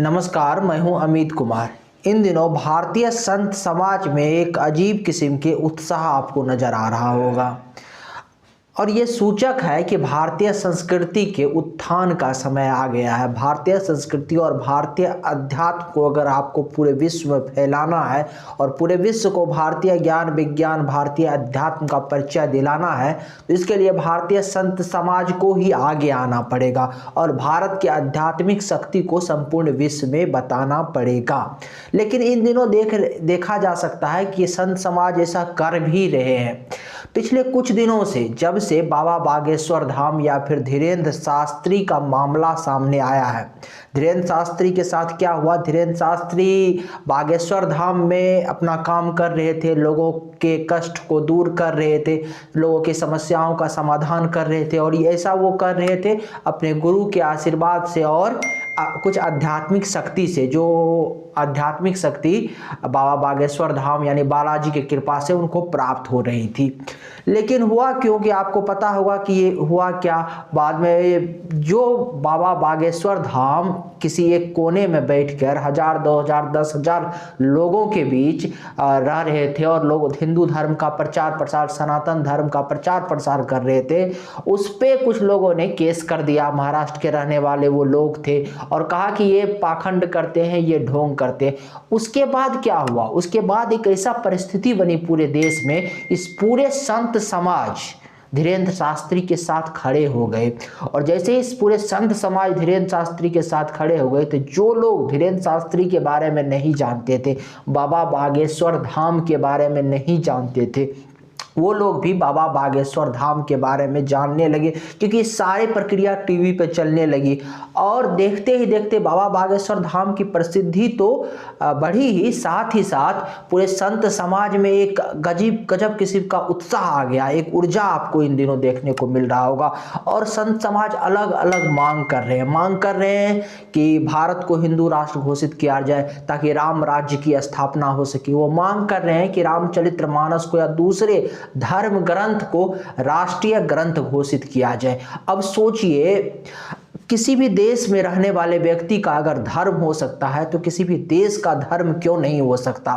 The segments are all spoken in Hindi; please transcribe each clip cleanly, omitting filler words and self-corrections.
नमस्कार, मैं हूं अमित कुमार। इन दिनों भारतीय संत समाज में एक अजीब किस्म के उत्साह आपको नजर आ रहा होगा और ये सूचक है कि भारतीय संस्कृति के उत्थान का समय आ गया है। भारतीय संस्कृति और भारतीय अध्यात्म को अगर आपको पूरे विश्व में फैलाना है और पूरे विश्व को भारतीय ज्ञान विज्ञान भारतीय अध्यात्म का परिचय दिलाना है तो इसके लिए भारतीय संत समाज को ही आगे आना पड़ेगा और भारत की आध्यात्मिक शक्ति को संपूर्ण विश्व में बताना पड़ेगा। लेकिन इन दिनों देखा जा सकता है कि संत समाज ऐसा कर भी रहे हैं। पिछले कुछ दिनों से जब से बाबा बागेश्वर धाम या फिर धीरेन्द्र शास्त्री का मामला सामने आया है। धीरेन्द्र शास्त्री के साथ क्या हुआ? धीरेन्द्र शास्त्री बागेश्वर धाम में अपना काम कर रहे थे, लोगों के कष्ट को दूर कर रहे थे, लोगों की समस्याओं का समाधान कर रहे थे और ऐसा वो कर रहे थे अपने गुरु के आशीर्वाद से और कुछ आध्यात्मिक शक्ति से, जो आध्यात्मिक शक्ति बाबा बागेश्वर धाम यानी बालाजी की कृपा से उनको प्राप्त हो रही थी। लेकिन हुआ क्योंकि आपको पता होगा कि ये हुआ क्या। बाद में जो बाबा बागेश्वर धाम किसी एक कोने में बैठकर 1000, 2000, 10,000 लोगों के बीच रह रहे थे और लोग हिंदू धर्म का प्रचार प्रसार, सनातन धर्म का प्रचार प्रसार कर रहे थे, उस पे कुछ लोगों ने केस कर दिया। महाराष्ट्र के रहने वाले वो लोग थे और कहा कि ये पाखंड करते हैं, ये ढोंग करते हैं। उसके बाद क्या हुआ? उसके बाद एक ऐसा परिस्थिति बनी पूरे देश में, इस पूरे संत समाज धीरेन्द्र शास्त्री के साथ खड़े हो गए और जैसे ही इस पूरे संत समाज धीरेन्द्र शास्त्री के साथ खड़े हो गए तो जो लोग धीरेन्द्र शास्त्री के बारे में नहीं जानते थे, बाबा बागेश्वर धाम के बारे में नहीं जानते थे, वो लोग भी बाबा बागेश्वर धाम के बारे में जानने लगे क्योंकि सारी प्रक्रिया टीवी पे चलने लगी और देखते ही देखते बाबा बागेश्वर धाम की प्रसिद्धि तो बढ़ी ही साथ पूरे संत समाज में एक गजब किस्म का उत्साह आ गया, एक ऊर्जा आपको इन दिनों देखने को मिल रहा होगा। और संत समाज अलग अलग मांग कर रहे हैं कि भारत को हिंदू राष्ट्र घोषित किया जाए ताकि राम राज्य की स्थापना हो सके। वो मांग कर रहे हैं कि रामचरितमानस को या दूसरे धर्म ग्रंथ को राष्ट्रीय ग्रंथ घोषित किया जाए। अब सोचिए, किसी भी देश में रहने वाले व्यक्ति का अगर धर्म हो सकता है तो किसी भी देश का धर्म क्यों नहीं हो सकता।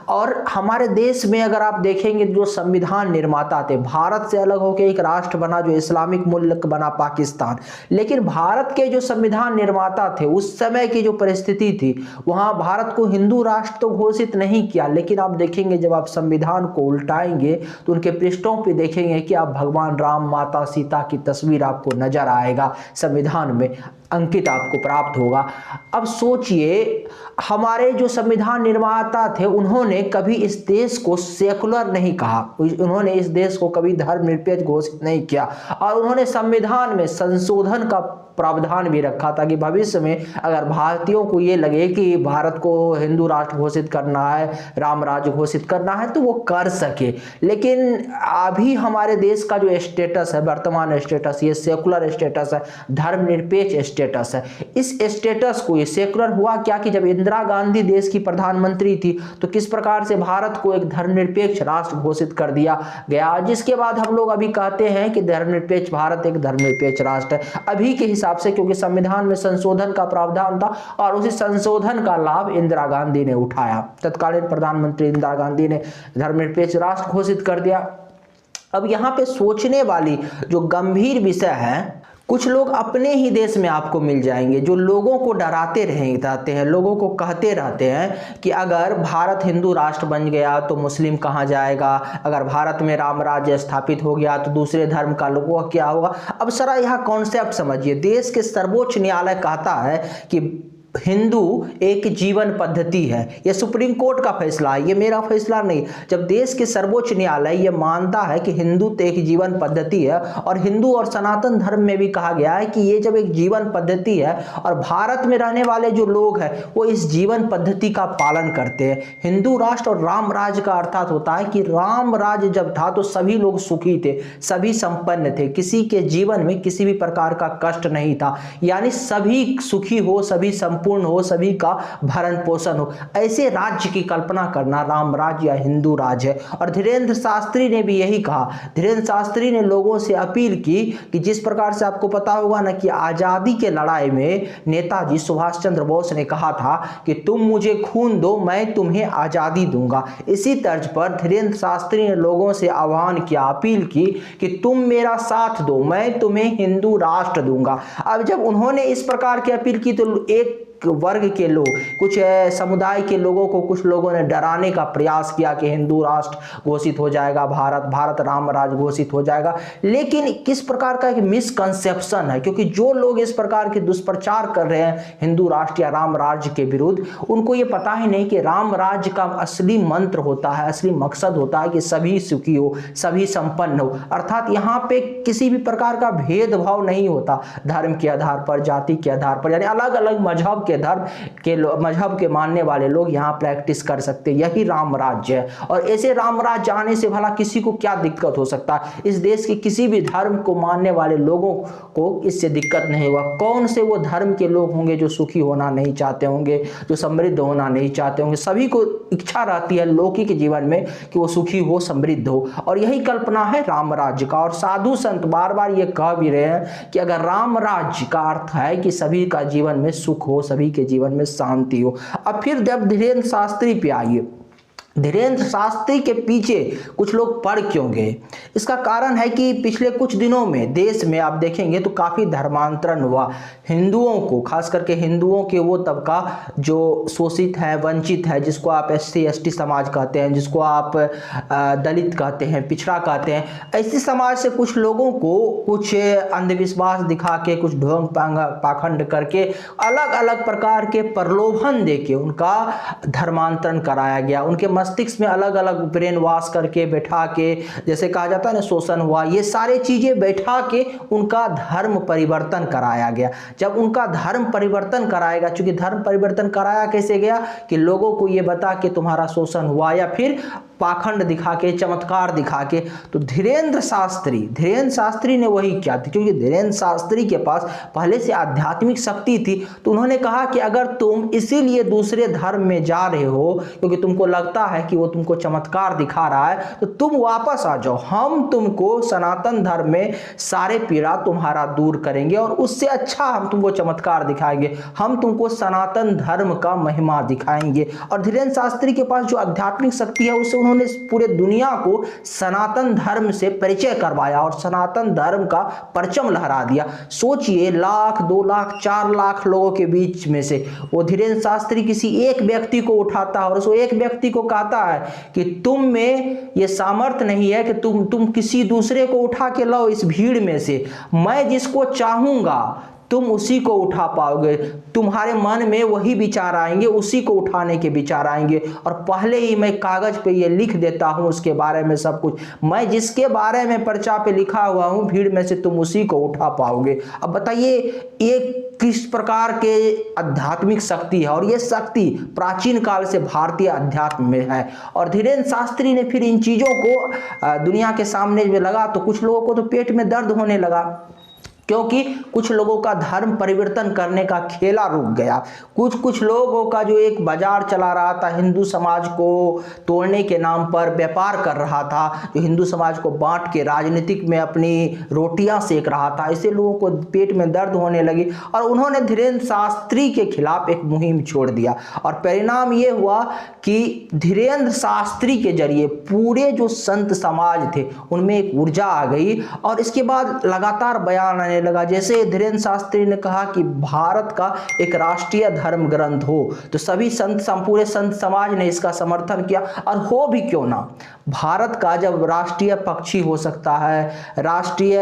और हमारे देश में अगर आप देखेंगे, जो संविधान निर्माता थे, भारत से अलग होकर एक राष्ट्र बना जो इस्लामिक मुल्क बना पाकिस्तान, लेकिन भारत के जो संविधान निर्माता थे उस समय की जो परिस्थिति थी वहां भारत को हिंदू राष्ट्र तो घोषित नहीं किया, लेकिन आप देखेंगे जब आप संविधान को उल्टाएंगे तो उनके पृष्ठों पर देखेंगे कि आप भगवान राम, माता सीता की तस्वीर आपको नजर आएगा, संविधान में अंकित आपको प्राप्त होगा। अब सोचिए, हमारे जो संविधान निर्माता थे उन्होंने कभी इस देश को सेकुलर नहीं कहा, उन्होंने इस देश को कभी धर्मनिरपेक्ष घोषित नहीं किया और उन्होंने संविधान में संशोधन का प्रावधान भी रखा ताकि भविष्य में अगर भारतीयों को ये लगे कि भारत को हिंदू राष्ट्र घोषित करना है, राम राज्य घोषित करना है तो वो कर सके। लेकिन अभी हमारे देश का जो स्टेटस है, वर्तमान स्टेटस, ये सेकुलर स्टेटस है, धर्मनिरपेक्ष स्टेटस है। इस स्टेटस को, ये सेकुलर हुआ क्या कि जब इंदिरा गांधी देश की प्रधानमंत्री थी तो किस प्रकार से भारत को एक धर्मनिरपेक्ष राष्ट्र घोषित कर दिया गया, जिसके बाद हम लोग अभी कहते हैं कि धर्मनिरपेक्ष भारत एक धर्मनिरपेक्ष राष्ट्र है अभी के हिसाब से, क्योंकि संविधान में संशोधन का प्रावधान था और उसी संशोधन का लाभ इंदिरा गांधी ने उठाया। तत्कालीन प्रधानमंत्री इंदिरा गांधी ने धर्मनिरपेक्ष राष्ट्र घोषित कर दिया। अब यहाँ पे सोचने वाली जो गंभीर विषय है, कुछ लोग अपने ही देश में आपको मिल जाएंगे जो लोगों को डराते रहते हैं, लोगों को कहते रहते हैं कि अगर भारत हिंदू राष्ट्र बन गया तो मुस्लिम कहाँ जाएगा, अगर भारत में राम राज्य स्थापित हो गया तो दूसरे धर्म का लोगों का क्या होगा। अब सरा यहाँ कॉन्सेप्ट समझिए, देश के सर्वोच्च न्यायालय कहता है कि हिंदू एक जीवन पद्धति है। यह सुप्रीम कोर्ट का फैसला है, ये मेरा फैसला नहीं। जब देश के सर्वोच्च न्यायालय ये मानता है कि हिंदू तो एक जीवन पद्धति है और हिंदू और सनातन धर्म में भी कहा गया है कि ये जब एक जीवन पद्धति है और भारत में रहने वाले जो लोग हैं वो इस जीवन पद्धति का पालन करते हैं। हिंदू राष्ट्र और राम राज्य का अर्थात होता है कि राम राज्य जब था तो सभी लोग सुखी थे, सभी संपन्न थे, किसी के जीवन में किसी भी प्रकार का कष्ट नहीं था, यानी सभी सुखी हो, सभी संपूर्ण हो, सभी का भरण पोषण हो, ऐसे राज्य की कल्पना करना राम राज्य या हिंदू राज्य है। और धीरेन्द्र शास्त्री ने भी यही कहा। धीरेन्द्र शास्त्री ने लोगों से अपील की कि जिस प्रकार से आपको पता होगा ना कि आजादी के लड़ाई में नेताजी सुभाष चंद्र बोस ने कहा था कि तुम मुझे खून दो, मैं तुम्हें आजादी दूंगा। इसी तर्ज पर धीरेन्द्र शास्त्री ने लोगों से आह्वान किया, अपील की कि तुम मेरा साथ दो, मैं तुम्हें हिंदू राष्ट्र दूंगा। अब जब उन्होंने इस प्रकार की अपील की तो एक वर्ग के लोग, कुछ समुदाय के लोगों को कुछ लोगों ने डराने का प्रयास किया कि हिंदू राष्ट्र घोषित हो जाएगा, भारत राम राज्य घोषित हो जाएगा। लेकिन किस प्रकार का एक मिसकंसेप्शन है, क्योंकि जो लोग इस प्रकार के दुष्प्रचार कर रहे हैं हिंदू राष्ट्र या राम राज्य के विरुद्ध, उनको ये पता ही नहीं कि राम राज्य का असली मंत्र होता है, असली मकसद होता है कि सभी सुखी हो, सभी संपन्न हो। अर्थात यहाँ पे किसी भी प्रकार का भेदभाव नहीं होता, धर्म के आधार पर, जाति के आधार पर, यानी अलग अलग मजहब के धर्म के मजहब के मानने वाले लोग यहाँ प्रैक्टिस कर सकते हैं। यही राम राज्य है। और ऐसे राम राज्य आने से भला किसी को क्या दिक्कत हो सकता है? इस देश के किसी भी धर्म को मानने वाले लोगों को इससे दिक्कत नहीं होगा। कौन से वो धर्म के लोग होंगे जो सुखी होना नहीं चाहते होंगे, जो समृद्ध होना नहीं चाहते होंगे? सभी को इच्छा रहती है लौकिक जीवन में कि वो सुखी हो, समृद्ध हो, और यही कल्पना है राम राज्य का। और साधु संत बार बार ये कह भी रहे हैं कि अगर राम राज्य का अर्थ है कि सभी का जीवन में सुख हो, सभी के जीवन में शांति हो। अब फिर जब धीरेन्द्र शास्त्री पे आइए, धीरेन्द्र शास्त्री के पीछे कुछ लोग पड़ क्यों गए? इसका कारण है कि पिछले कुछ दिनों में देश में आप देखेंगे तो काफ़ी धर्मांतरण हुआ। हिंदुओं को, खास करके हिंदुओं के वो तबका जो शोषित है, वंचित है, जिसको आप SC ST समाज कहते हैं, जिसको आप दलित कहते हैं, पिछड़ा कहते हैं, ऐसे समाज से कुछ लोगों को कुछ अंधविश्वास दिखा के, कुछ ढोंग पाखंड करके, अलग अलग प्रकार के प्रलोभन दे के उनका धर्मांतरण कराया गया। उनके मस्तिष्क में अलग अलग ब्रेन वॉश करके बैठा के, जैसे कहा जाता है ना शोषण हुआ, ये सारे चीजें बैठा के उनका धर्म परिवर्तन कराया गया। जब उनका धर्म परिवर्तन कराएगा, चूंकि धर्म परिवर्तन कराया कैसे गया कि लोगों को ये बता के तुम्हारा शोषण हुआ, या फिर पाखंड दिखा के, चमत्कार दिखा के। तो धीरेन्द्र शास्त्री ने वही किया था, क्योंकि धीरेन्द्र शास्त्री के पास पहले से आध्यात्मिक शक्ति थी। तो उन्होंने कहा कि अगर तुम इसीलिए दूसरे धर्म में जा रहे हो क्योंकि तुमको लगता है कि वो तुमको चमत्कार दिखा रहा है, तो तुम वापस आ जाओ, हम तुमको सनातन धर्म में सारे पीड़ा तुम्हारा दूर करेंगे, और उससे अच्छा हम तुमको चमत्कार दिखाएंगे, हम तुमको सनातन धर्म का महिमा दिखाएंगे। और धीरेन्द्र शास्त्री के पास जो आध्यात्मिक शक्ति है, उससे उन्होंने पूरे दुनिया को सनातन धर्म से परिचय करवाया और सनातन धर्म का परचम लहरा दिया। सोचिए, 1 लाख, 2 लाख, 4 लाख लोगों के बीच में से वो धीरेन्द्र शास्त्री किसी एक व्यक्ति को उठाता है और उस एक व्यक्ति को कहता है कि तुम में ये सामर्थ्य नहीं है कि तुम किसी दूसरे को उठा के लाओ इस भीड़ में से, मैं जिसको चाहूंगा तुम उसी को उठा पाओगे, तुम्हारे मन में वही विचार आएंगे, उसी को उठाने के विचार आएंगे, और पहले ही मैं कागज पे ये लिख देता हूं उसके बारे में सब कुछ, मैं जिसके बारे में पर्चा पे लिखा हुआ हूं भीड़ में से तुम उसी को उठा पाओगे। अब बताइए ये किस प्रकार के आध्यात्मिक शक्ति है, और ये शक्ति प्राचीन काल से भारतीय अध्यात्म में है। और धीरेन्द्र शास्त्री ने फिर इन चीजों को दुनिया के सामने में लगा तो कुछ लोगों को तो पेट में दर्द होने लगा, क्योंकि कुछ लोगों का धर्म परिवर्तन करने का खेला रुक गया। कुछ लोगों का जो एक बाजार चला रहा था, हिंदू समाज को तोड़ने के नाम पर व्यापार कर रहा था, जो हिंदू समाज को बांट के राजनीतिक में अपनी रोटियां सेक रहा था, ऐसे लोगों को पेट में दर्द होने लगी और उन्होंने धीरेन्द्र शास्त्री के खिलाफ एक मुहिम छोड़ दिया। और परिणाम ये हुआ कि धीरेन्द्र शास्त्री के जरिए पूरे जो संत समाज थे उनमें एक ऊर्जा आ गई, और इसके बाद लगातार बयान आने लगा। जैसे धीरेन्द्र शास्त्री ने कहा कि भारत का एक राष्ट्रीय धर्म ग्रंथ हो, तो सभी पूरे संत समाज ने इसका समर्थन किया। और हो भी क्यों ना, भारत का जब राष्ट्रीय पक्षी हो सकता है, राष्ट्रीय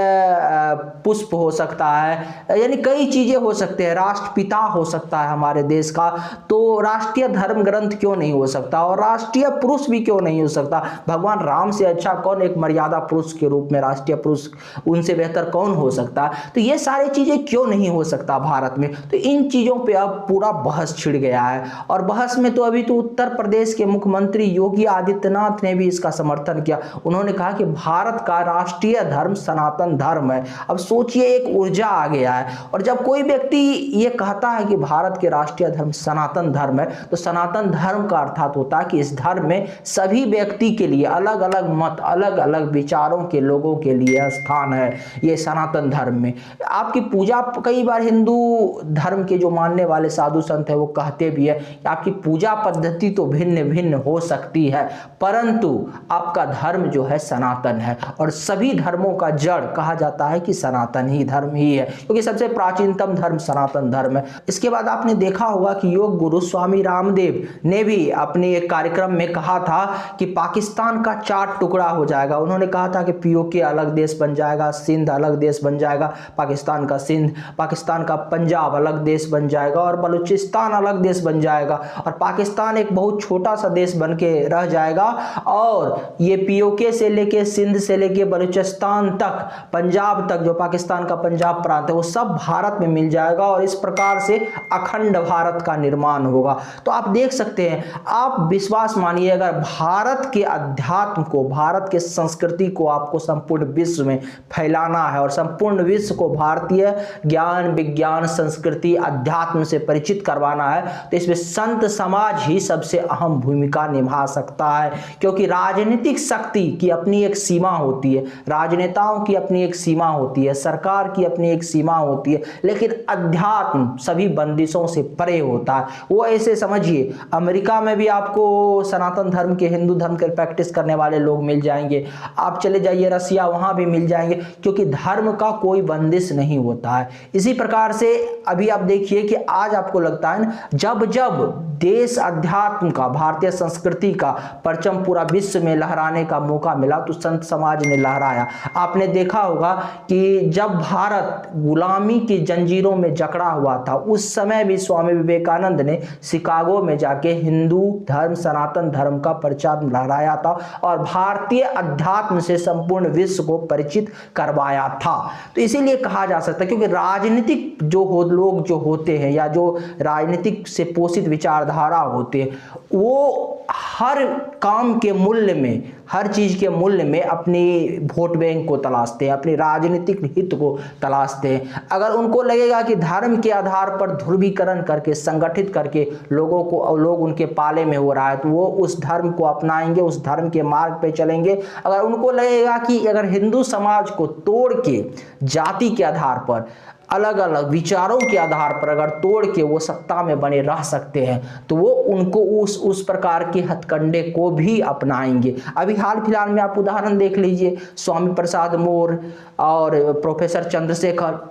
पुष्प हो सकता है, यानी कई चीजें हो सकते हैं, राष्ट्रपिता हो सकता है हमारे देश का, तो राष्ट्रीय धर्म ग्रंथ क्यों नहीं हो सकता, और राष्ट्रीय पुरुष भी क्यों नहीं हो सकता? भगवान राम से अच्छा कौन एक मर्यादा पुरुष के रूप में राष्ट्रीय पुरुष, उनसे बेहतर कौन हो सकता है? तो ये सारी चीज़ें क्यों नहीं हो सकता भारत में? तो इन चीज़ों पे अब पूरा बहस छिड़ गया है। और बहस में तो अभी तो उत्तर प्रदेश के मुख्यमंत्री योगी आदित्यनाथ ने भी इसका समर्थन किया। उन्होंने कहा कि भारत का राष्ट्रीय धर्म सनातन धर्म है। अब सोचिए, एक ऊर्जा आ गया है। और जब कोई व्यक्ति ये कहता है कि भारत के राष्ट्रीय धर्म सनातन धर्म है, तो सनातन धर्म का अर्थात होता है कि इस धर्म में सभी व्यक्ति के लिए अलग अलग मत, अलग अलग विचारों के लोगों के लिए स्थान है। ये सनातन धर्म में आपकी पूजा, कई बार हिंदू धर्म के जो मानने वाले साधु संत है वो कहते भी है कि आपकी पूजा पद्धति तो भिन्न भिन्न हो सकती है, परंतु आपका धर्म जो है सनातन है। और सभी धर्मों का जड़ कहा जाता है कि सनातन ही धर्म ही है, क्योंकि सबसे प्राचीनतम धर्म सनातन धर्म है। इसके बाद आपने देखा होगा कि योग गुरु स्वामी रामदेव ने भी अपने एक कार्यक्रम में कहा था कि पाकिस्तान का 4 टुकड़ा हो जाएगा। उन्होंने कहा था कि पीओके अलग देश बन जाएगा, सिंध अलग देश बन जाएगा, पाकिस्तान का सिंध, पाकिस्तान का पंजाब अलग देश बन जाएगा और बलूचिस्तान अलग देश बन जाएगा, और पाकिस्तान एक बहुत छोटा सा देश बन के रह जाएगा। और ये पीओके से लेके, सिंध से लेके बलूचिस्तान तक, पंजाब तक, जो पाकिस्तान का पंजाब प्रांत है, वो सब भारत में मिल जाएगा और इस प्रकार से अखंड भारत का निर्माण होगा। तो आप देख सकते हैं, आप विश्वास मानिए, अगर भारत के अध्यात्म को, भारत के संस्कृति को आपको संपूर्ण विश्व में फैलाना है और संपूर्ण विश्व को भारतीय ज्ञान, विज्ञान, संस्कृति, अध्यात्म से परिचित करवाना है, तो इसमें संत समाज ही सबसे अहम भूमिका निभा सकता है। क्योंकि राजनीतिक शक्ति की अपनी एक सीमा होती है, राजनेताओं की अपनी एक सीमा होती है, सरकार की अपनी एक सीमा होती है, लेकिन अध्यात्म सभी बंदिशों से परे होता है। वो ऐसे समझिए, अमेरिका में भी आपको सनातन धर्म के, हिंदू धर्म के प्रैक्टिस करने वाले लोग मिल जाएंगे। आप चले जाइए रसिया, वहां भी मिल जाएंगे, क्योंकि धर्म का कोई बंदिश नहीं होता है। इसी प्रकार से अभी आप देखिए कि आज आपको लगता है, जब जब देश अध्यात्म का, भारतीय संस्कृति का परचम पूरा विश्व में लहराने का मौका मिला, तो संत समाज ने लहराया। आपने देखा होगा कि जब भारत गुलामी की जंजीरों में जकड़ा हुआ था, उस समय भी स्वामी विवेकानंद ने शिकागो में जाके हिंदू धर्म, सनातन धर्म का प्रचार लहराया था और भारतीय अध्यात्म से संपूर्ण विश्व को परिचित करवाया था। तो इसीलिए कहा जा सकता है, क्योंकि राजनीतिक लोग जो होते हैं, या जो राजनीतिक से पोषित विचारधारा होते हैं, वो हर काम के मूल्य में, हर चीज के मूल्य में अपनी वोट बैंक को तलाशते हैं, अपने राजनीतिक हित को तलाशते हैं। अगर उनको लगेगा कि धर्म के आधार पर ध्रुवीकरण करके, संगठित करके लोगों को, लोग उनके पाले में हो रहा है, तो वो उस धर्म को अपनाएंगे, उस धर्म के मार्ग पे चलेंगे। अगर उनको लगेगा कि अगर हिंदू समाज को तोड़ के, जाति के आधार पर, अलग अलग विचारों के आधार पर अगर तोड़ के वो सत्ता में बने रह सकते हैं, तो वो उनको उस प्रकार के हथकंडे को भी अपनाएंगे। अभी हाल फिलहाल में आप उदाहरण देख लीजिए, स्वामी प्रसाद मौर्य और प्रोफेसर चंद्रशेखर।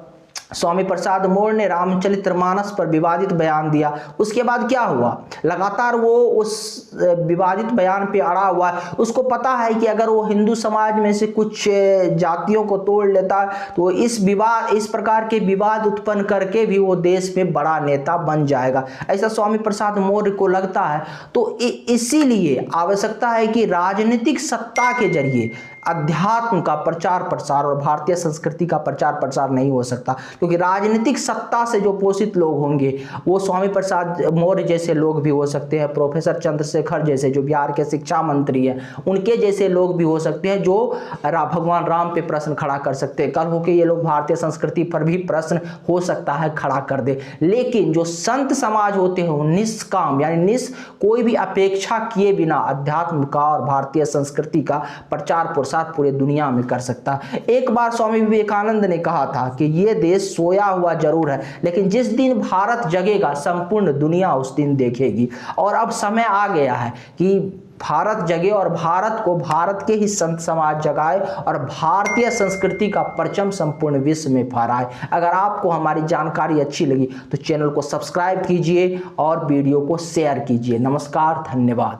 स्वामी प्रसाद मौर्य ने रामचरितमानस पर विवादित बयान दिया, उसके बाद क्या हुआ, लगातार वो उस विवादित बयान पे अड़ा हुआ है। उसको पता है कि अगर वो हिंदू समाज में से कुछ जातियों को तोड़ लेता है, तो इस प्रकार के विवाद उत्पन्न करके भी वो देश में बड़ा नेता बन जाएगा, ऐसा स्वामी प्रसाद मौर्य को लगता है। तो इसीलिए आवश्यकता है कि राजनीतिक सत्ता के जरिए अध्यात्म का प्रचार प्रसार और भारतीय संस्कृति का प्रचार प्रसार नहीं हो सकता, क्योंकि राजनीतिक सत्ता से जो पोषित लोग होंगे वो स्वामी प्रसाद मौर्य जैसे लोग भी हो सकते हैं, प्रोफेसर चंद्रशेखर जैसे जो बिहार के शिक्षा मंत्री हैं उनके जैसे लोग भी हो सकते हैं, जो भगवान राम पे प्रश्न खड़ा कर सकते हैं। कल होके ये लोग भारतीय संस्कृति पर भी प्रश्न हो सकता है खड़ा कर दे। लेकिन जो संत समाज होते हैं वो निष्काम, यानी कोई भी अपेक्षा किए बिना अध्यात्म का और भारतीय संस्कृति का प्रचार प्रसार पूरे दुनिया में कर सकता। एक बार स्वामी विवेकानंद ने कहा था कि ये देश सोया हुआ जरूर है, लेकिन जिस दिन भारत जगेगा संपूर्ण दुनिया उस दिन देखेगी। और अब समय आ गया है कि भारत जगे और भारत को, भारत के ही संत समाज जगाए और भारतीय संस्कृति का परचम संपूर्ण विश्व में फहराए। अगर आपको हमारी जानकारी अच्छी लगी तो चैनल को सब्सक्राइब कीजिए और वीडियो को शेयर कीजिए। नमस्कार, धन्यवाद।